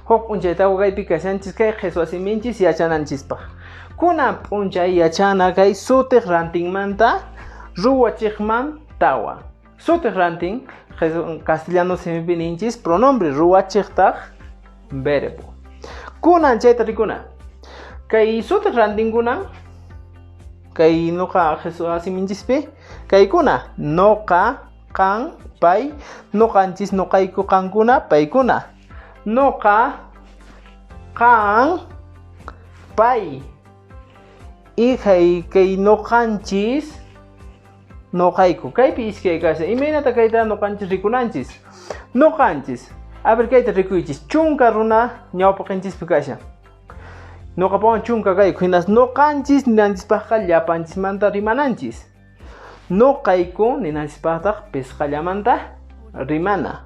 huk p'unchayta kaypi kashanchis kay qhichwasiminchis yachananchispaq. Kunan p'unchay yachana kay sutiq rantinmanta ruwachiqman tawa. Sutiq rantin castellano simipi ninchis pronombre ruwachiqtaq verbo. Kunan chayta rikuna. Kay sutiq rantinkunan kay nuqa qhichwasiminchis kaykuna nuqa, qan, pay, nuqanchis, nuqayku, qankuna, paykuna. Nuqa, qan, pay. Y kay nuqanchis, nuqayku. Kaypi iskay kasha. Imaynata kayta nuqanchis rikunanchis. Nuqanchis. A ver kayta rikuychis. Chunka runa ñawpaqinchis kasha. Nuqapawan chunka kayku. Hinas nuqanchis ninanchispaqqa llapanchismanta rimananchis. Nuqayku ninanchispaqtaq pisqallamanta rimana.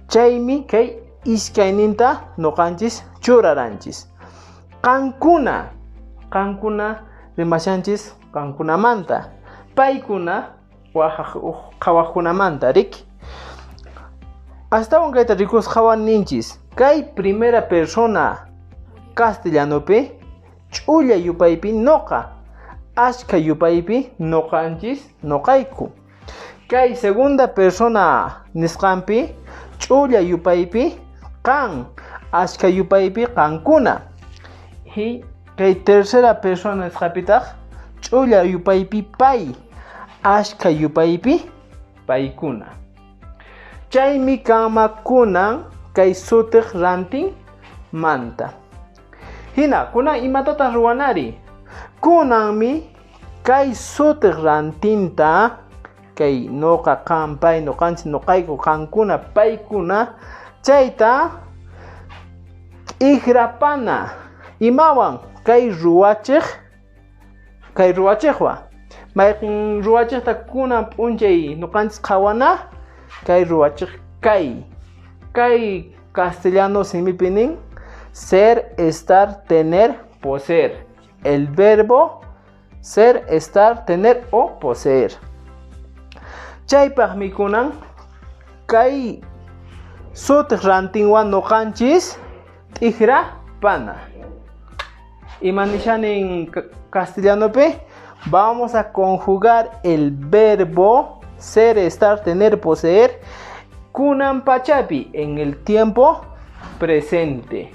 Chaymi kay iskayninta nuqanchis churaranchis. Qankuna. Qankuna rimashanchis qankunamanta. Paykuna qhawaqkunamanta riki. Astawan kayta rikusqawan ninchis. Kay primera persona castellanopi ch'ulla yupaypi nuqa. Ashka yupaypi nuqanchis, nuqayku. Kay segunda persona nisqanpi ch'ulla yupaypi qan. Ashka yupaypi qankuna. Y kay tercera persona nisqapitaq ch'ulla yupaypi pay. Ashka yupaypi paykuna. Chaymi kanmakunan kay sutiq rantin manta. Hina kunan imatataq ruwanari. Kunanmi kay sutiq rantinta kay nuqa, qan, pay, nuqanchis, nuqayku, qankuna, paykuna chayta ihrapana. Imawan kay ruwachiqwa. Mayqin ruwachiqta kunan p'unchay nuqanchis qhawana kay ruwachiq kay. Kay castellano simipi nin ser, estar, tener, poseer. El verbo ser, estar, tener o poseer. Chaypaqmi kunan kay sutiq rantinwan nuqanchis t'ikhrapana. Imanishanin castellanopi vamos a conjugar el verbo ser, estar, tener, poseer kunan pachapi en el tiempo presente.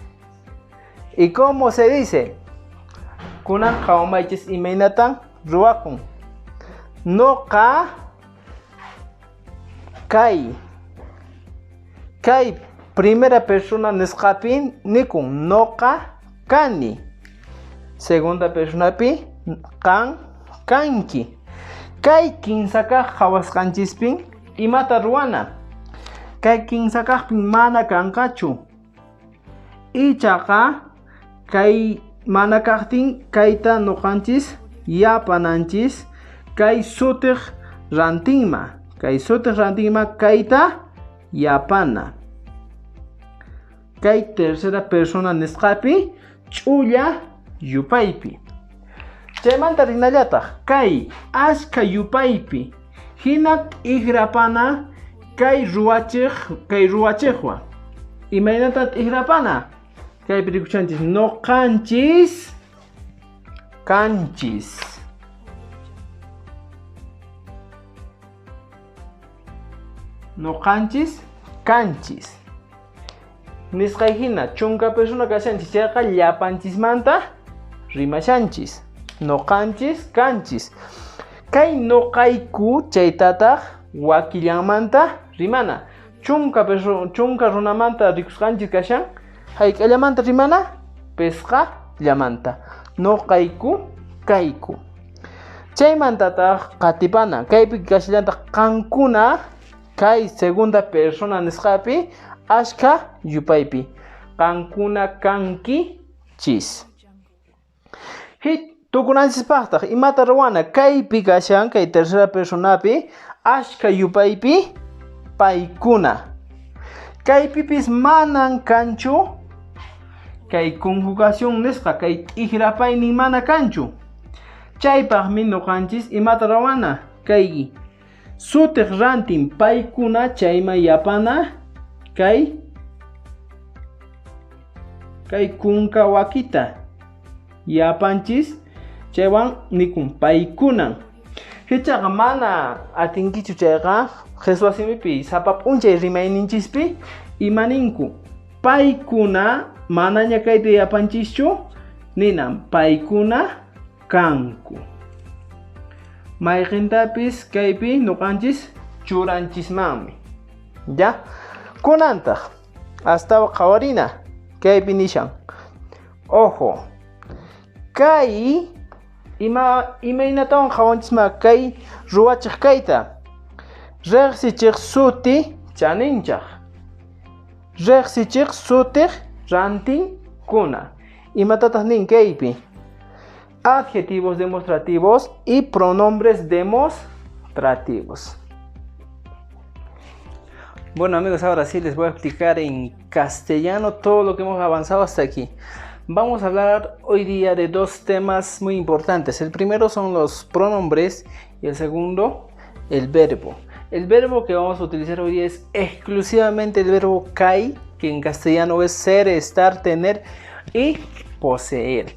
¿Y cómo se dice? Kunan qhawmaychis imaynatan ruwakun. Nuqa kay primera persona nisqapi nikun nuqa kani. Segunda persona pi qan kanki. Kay kinsakaq qhawasqanchispin imata ruwana. Kay kinsakaqpin mana kanqachu. Ichaqa kay mana kaqtin kayta nuqanchis yapananchis kay sutiq rantinma. Kay sutiq rantinma kayta yapana. Kay tercera persona nisqapi ch'ulla yupaypi. Chaymanta rinallataq kay ashka yupaypi hina t'ikhrapana kay ruwachiqwa. Imaynata t'ikhrapana. Kaypi rikuchanchis nuqanchis kanchis. Nuqanchis kanchis. Nisqay hina chunka persona kashanchis chayqa llapanchismanta rimashanchis. Nuqanchis kanchis. Kay nuqayku chaytataq wakillanmanta rimana. Chunka runamanta rikusqanchis kashan hayk'allamanta rimana pisqallamanta. Nuqayku kayku. Chaymantataq qatipana. Kaypi kashllantaq qankuna kay segunda persona nisqapi ashka yupaypi. Qankuna kanki chis. Tukunanchispaqtaq imata ruwana kaypi kashan kay tercera personapi ashka yupaypi paykuna. Kaypipis manan kanchu kay conjugación nisqa kay t'ikhrapaynin mana kanchu. Chaypaqmi nuqanchis imata ruwana kay sutiq rantin paykuna chayma yapana kay kay kunka wakita yapanchis chaywan nikun paykunan. Hichaqa mana atinkichu chayqa Jesús asimipi sapa p'unchay rimayninchispi imaninku paykuna manaña kayta yapanchischu ninan paykuna kanku. Mayqintapis kaypi nuqanchis churanchismanmi. Ya kunantaq hasta qawarina kaypi nishan. Ojo, kay imaynatawan qawanchisma kay ruwachiq kayta reqsichiq suti chaninchaq, reqsichiq sutiq rantinkuna. Imatataq nin kaypi adjetivos demostrativos y pronombres demostrativos. Bueno amigos, ahora sí les voy a explicar en castellano todo lo que hemos avanzado hasta aquí. Vamos a hablar hoy día de dos temas muy importantes. El primero son los pronombres y el segundo el verbo. El verbo que vamos a utilizar hoy día es exclusivamente el verbo kay, que en castellano es ser, estar, tener y poseer.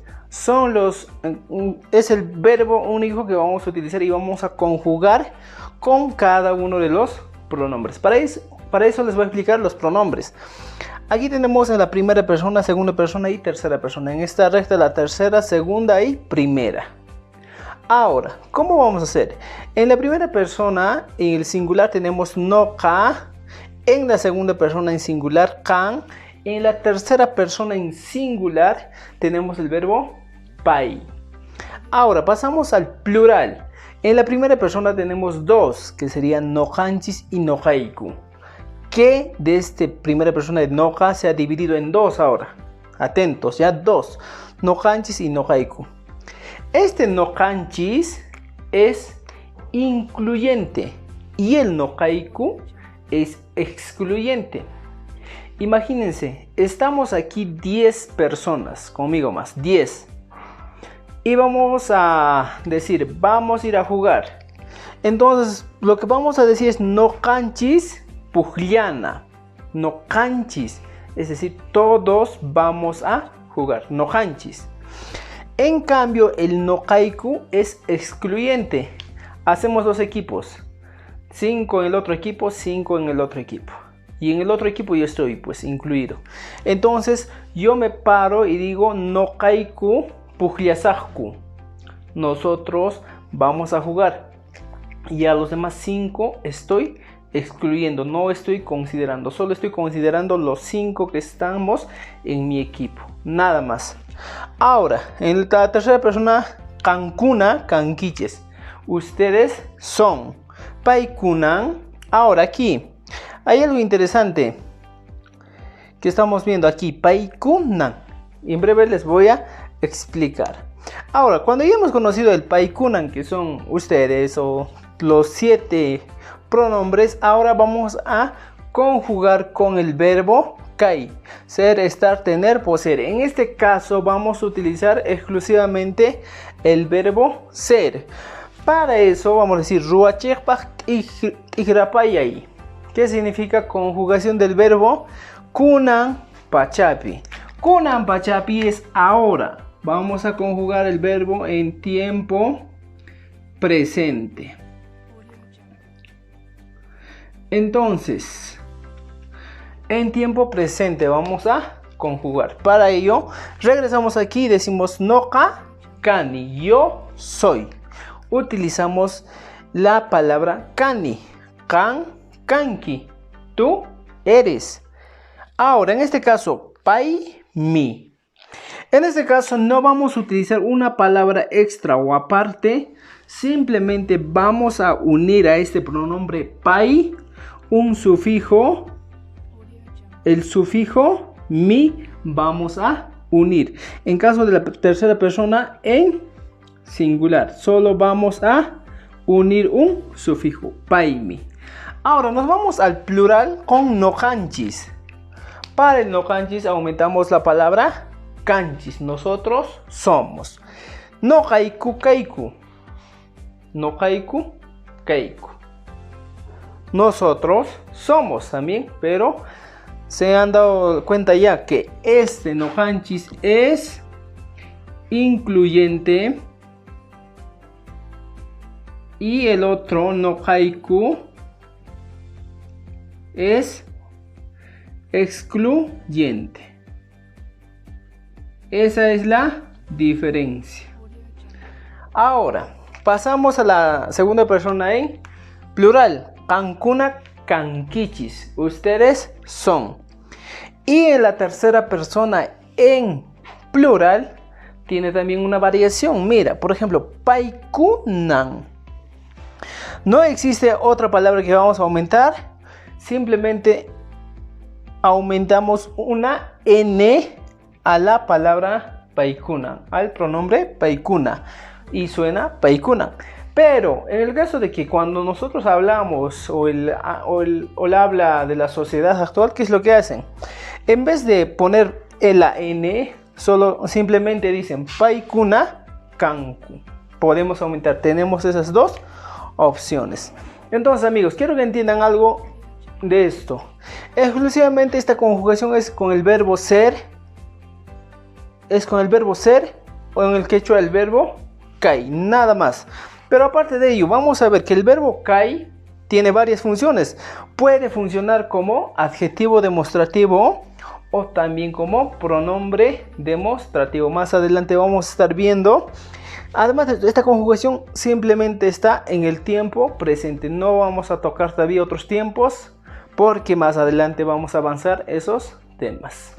Es el verbo único que vamos a utilizar y vamos a conjugar con cada uno de los pronombres. Para eso les voy a explicar los pronombres. Aquí tenemos en la primera persona, segunda persona y tercera persona. En esta recta la tercera, segunda y primera. Ahora, ¿cómo vamos a hacer? En la primera persona, en el singular tenemos noqa. En la segunda persona en singular, kan. En la tercera persona en singular tenemos el verbo pay. Ahora pasamos al plural. En la primera persona tenemos dos, que serían noqanchis y noqayku. Que de esta primera persona de noqa se ha dividido en dos ahora. Atentos, ya dos. Noqanchis y noqayku. Este noqanchis es incluyente y el noqayku es excluyente. Imagínense, estamos aquí 10 personas, conmigo más, 10. Y vamos a decir, vamos a ir a jugar. Entonces, lo que vamos a decir es noqanchis puqllana. Noqanchis, es decir, todos vamos a jugar. Noqanchis. En cambio, el noqayku es excluyente. Hacemos dos equipos. 5 en el otro equipo, 5 en el otro equipo. Y en el otro equipo yo estoy pues incluido. Entonces yo me paro y digo noqayku puqllasaqku. Nosotros vamos a jugar. Y a los demás 5 estoy excluyendo. No estoy considerando. Solo estoy considerando los 5 que estamos en mi equipo. Nada más. Ahora, en la tercera persona, kankuna, kankiches. Ustedes son. Paykunan. Ahora aquí hay algo interesante que estamos viendo aquí. Paykunan. Y en breve les voy a explicar. Ahora, cuando ya hemos conocido el paykunan, que son ustedes o los 7 pronombres, ahora vamos a conjugar con el verbo kay. Ser, estar, tener, poseer. En este caso vamos a utilizar exclusivamente el verbo ser. Para eso vamos a decir ruachekpaj igrapayay, que significa conjugación del verbo kunan pachapi. Kunan pachapi es ahora. Vamos a conjugar el verbo en tiempo presente. Entonces, en tiempo presente vamos a conjugar. Para ello, regresamos aquí y decimos noqa kani, yo soy. Utilizamos la palabra kani, kan, kanki, tú eres. Ahora, en este caso, pay, mi. En este caso no vamos a utilizar una palabra extra o aparte. Simplemente vamos a unir a este pronombre pay un sufijo. El sufijo mi vamos a unir. En caso de la tercera persona en singular, solo vamos a unir un sufijo, paimi. Ahora nos vamos al plural con noqanchis. Para el noqanchis aumentamos la palabra kanchis. Nosotros somos. Noqayku kayku. Noqayku kayku. Nosotros somos también, pero se han dado cuenta ya que este nohanchis es incluyente y el otro nohaiku es excluyente. Esa es la diferencia. Ahora pasamos a la segunda persona en plural. Kankuna kankichis. Ustedes son. Y en la tercera persona en plural tiene también una variación. Mira, por ejemplo, paikunan. No existe otra palabra que vamos a aumentar. Simplemente aumentamos una N a la palabra paikuna, al pronombre paikuna, y suena paikuna. Pero en el caso de que cuando nosotros hablamos o el habla de la sociedad actual, ¿qué es lo que hacen? En vez de poner la N, simplemente dicen paikuna kanku. Podemos aumentar, tenemos esas dos opciones. Entonces, amigos, quiero que entiendan algo de esto. Exclusivamente esta conjugación es con el verbo ser. Es con el verbo ser o en el quechua el verbo kai, nada más. Pero aparte de ello, vamos a ver que el verbo kai tiene varias funciones. Puede funcionar como adjetivo demostrativo o también como pronombre demostrativo. Más adelante vamos a estar viendo. Además, esta conjugación simplemente está en el tiempo presente. No vamos a tocar todavía otros tiempos porque más adelante vamos a avanzar esos temas.